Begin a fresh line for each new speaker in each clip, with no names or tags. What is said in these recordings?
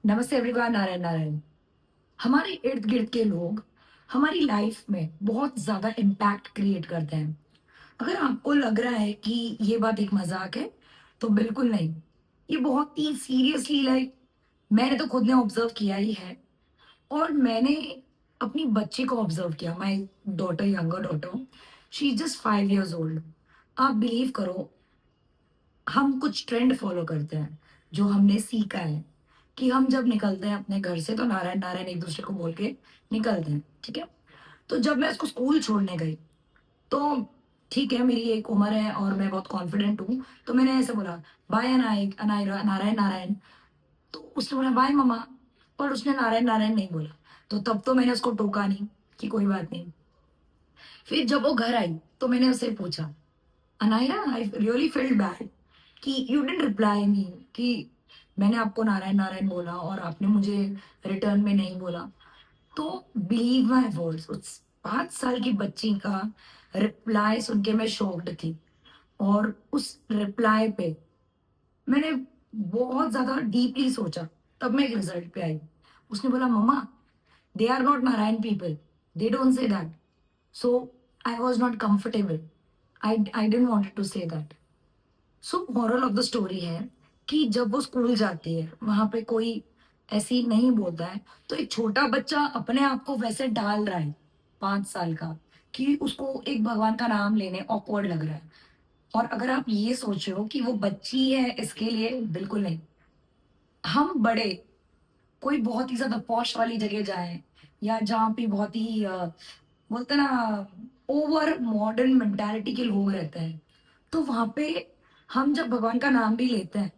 नमस्ते एवरीवन, नारायण नारायण। हमारे इर्द गिर्द के लोग हमारी लाइफ में बहुत ज्यादा इम्पैक्ट क्रिएट करते हैं। अगर आपको लग रहा है कि ये बात एक मजाक है, तो बिल्कुल नहीं। ये बहुत ही सीरियसली, मैंने तो खुद ने ऑब्जर्व किया ही है। और मैंने अपनी बच्ची को ऑब्जर्व किया। My daughter, younger daughter, she is just 5 years old. आप बिलीव करो, हम कुछ ट्रेंड फॉलो करते हैं जो हमने सीखा है कि हम जब निकलते हैं अपने घर से तो नारायण नारायण एक दूसरे को बोल के निकलते हैं, ठीक है। तो जब मैं उसको स्कूल छोड़ने गई, तो ठीक है, मेरी एक उम्र है और मैं बहुत कॉन्फिडेंट हूँ, तो मैंने ऐसे बोला, बाय अनाय अनायरा नारायण नारायण। तो उसने बोला बाय मम्मा, पर उसने नारायण नारायण नहीं बोला। तो तब तो मैंने उसको टोका नहीं कि कोई बात नहीं। फिर जब वो घर आई तो मैंने उससे पूछा, Anaira, I really feel bad कि यू डिडंट रिप्लाई मी, कि मैंने आपको नारायण नारायण बोला और आपने मुझे रिटर्न में नहीं बोला। तो बिलीव माय वर्ड्स, उस 5 साल की बच्ची का रिप्लाई सुन के मैं शॉक्ड थी। और उस रिप्लाई पे मैंने बहुत ज्यादा डीपली सोचा। तब मैं एक रिजल्ट पे आई। उसने बोला, mamma, they are not Narayan people, they don't say that. So I was not comfortable. I didn't wanted to say that. So moral of the story है कि जब वो स्कूल जाती है, वहां पे कोई ऐसी नहीं बोलता है, तो एक छोटा बच्चा अपने आप को वैसे डाल रहा है, 5 साल का, कि उसको एक भगवान का नाम लेने ऑकवर्ड लग रहा है। और अगर आप ये सोच रहे हो कि वो बच्ची है इसके लिए, बिल्कुल नहीं। हम बड़े कोई बहुत ही ज्यादा पॉश वाली जगह जाएं, या जहाँ पे बहुत ही बोलते हैं ना, ओवर मॉडर्न मेंटालिटी के लोग रहते हैं, तो वहां पे हम जब भगवान का नाम भी लेते हैं,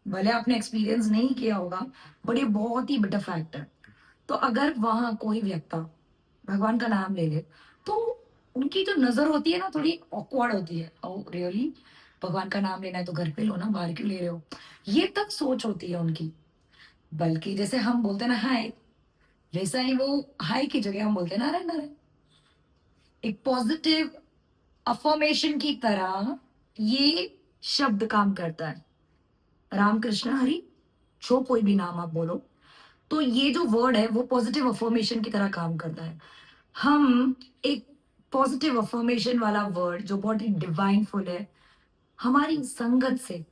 भले आपने एक्सपीरियंस नहीं किया होगा, बट ये बहुत ही बड़ा फैक्ट है। तो अगर वहां कोई व्यक्ति भगवान का नाम ले ले, तो उनकी जो नजर होती है ना, थोड़ी ऑकवर्ड होती है। ओ रियली, भगवान का नाम लेना है तो घर पे लो ना, बाहर क्यों ले रहे हो? ये तक सोच होती है उनकी। बल्कि जैसे हम बोलते हैं ना हाय, वैसा ही वो हाय की जगह हम बोलते हैं नारायण नारायण। एक पॉजिटिव अफर्मेशन की तरह ये शब्द काम करता है। रामकृष्ण हरि, जो कोई भी नाम आप बोलो, तो ये जो वर्ड है वो पॉजिटिव अफर्मेशन की तरह काम करता है। हम एक पॉजिटिव अफर्मेशन वाला वर्ड जो बहुत ही डिवाइनफुल है, हमारी संगत से,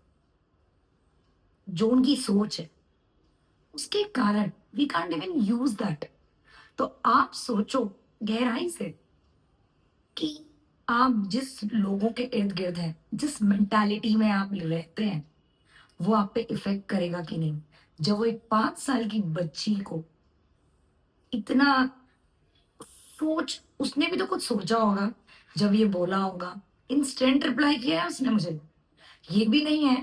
जो उनकी सोच है, उसके कारण we can't even use that. तो आप सोचो गहराई से कि आप जिस लोगों के इर्द गिर्द हैं, जिस मेंटालिटी में आप रहते हैं, वो आप पे इफेक्ट करेगा कि नहीं। जब वो एक 5 साल की बच्ची को इतना सोच, उसने भी तो कुछ सोचा होगा जब ये बोला होगा। इंस्टेंट रिप्लाई किया है उसने मुझे। ये भी नहीं है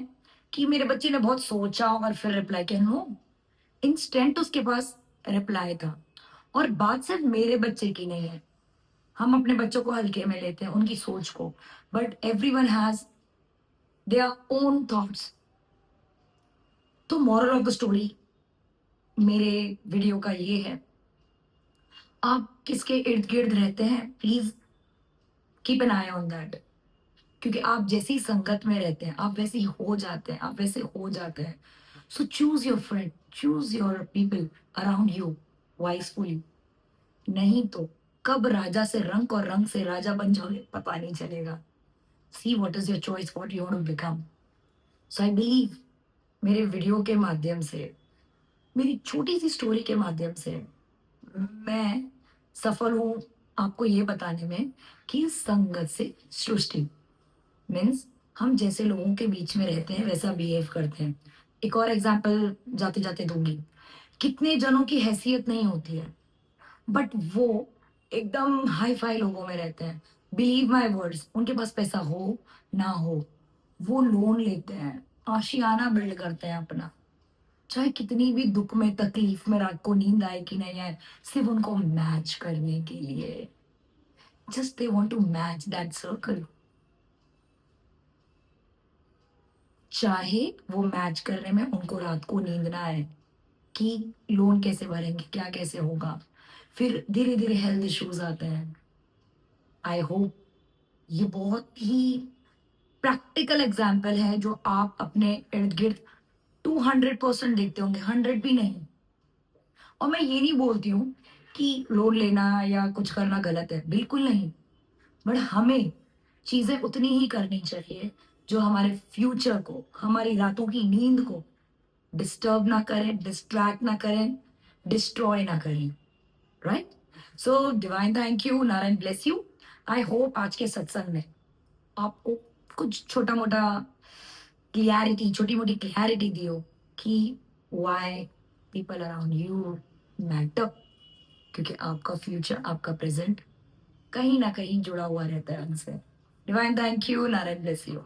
कि मेरे बच्चे ने बहुत सोचा और फिर रिप्लाई किया, नो, इंस्टेंट उसके पास रिप्लाई था। और बात सिर्फ मेरे बच्चे की नहीं है। हम अपने बच्चों को हल्के में लेते हैं, उनकी सोच को, but every one has their own thoughts. तो मॉरल ऑफ द स्टोरी मेरे वीडियो का ये है, आप किसके इर्द गिर्द रहते हैं, please keep an I on that. क्योंकि आप जैसी संगत में रहते हैं, आप वैसे ही हो जाते हैं, आप वैसे हो जाते हैं। So choose your friend, choose your people around you wisefully. नहीं तो कब राजा से रंक और रंग से राजा बन जाओगे पता नहीं चलेगा। See what is your choice, what you want to become. So I believe, मेरे वीडियो के माध्यम से, मेरी छोटी सी स्टोरी के माध्यम से, मैं सफल हूँ आपको ये बताने में कि संगत से सृष्टि मीन्स हम जैसे लोगों के बीच में रहते हैं वैसा बिहेव करते हैं। एक और एग्जाम्पल जाते जाते दूंगी। कितने जनों की हैसियत नहीं होती है, बट वो एकदम हाई फाई लोगों में रहते हैं। बिलीव माई वर्ड्स, उनके पास पैसा हो ना हो, वो लोन लेते हैं, आशियाना बिल्ड करते हैं अपना। चाहे कितनी भी दुख में तकलीफ में रात को नींद आए कि नहीं आए, सिर्फ उनको मैच करने के लिए। Just they want to match that circle. चाहे वो मैच करने में उनको रात को नींद ना आए कि लोन कैसे भरेंगे, क्या कैसे होगा। फिर धीरे धीरे हेल्थ इश्यूज आते हैं। आई होप ये बहुत ही प्रैक्टिकल एग्जाम्पल है जो आप अपने इर्द गिर्द 200% देखते होंगे, 100 भी नहीं, और मैं ये नहीं बोलती हूँ कि लोन लेना या कुछ करना गलत है, बिल्कुल नहीं। बट हमें चीज़ें उतनी ही करनी चाहिए जो हमारे फ्यूचर को, हमारी रातों की नींद को डिस्टर्ब ना करें, डिस्ट्रैक्ट ना करें, डिस्ट्रॉय ना करें, right? So divine thank you, Narayan bless you. I hope आज के सत्संग में आपको कुछ छोटा-मोटा क्लैरिटी, छोटी-मोटी क्लैरिटी दी हो कि why people around you matter, क्योंकि आपका फ्यूचर, आपका प्रेज़ेंट कहीं न कहीं जुड़ा हुआ रहता है उनसे। Divine thank you, Narayan bless you.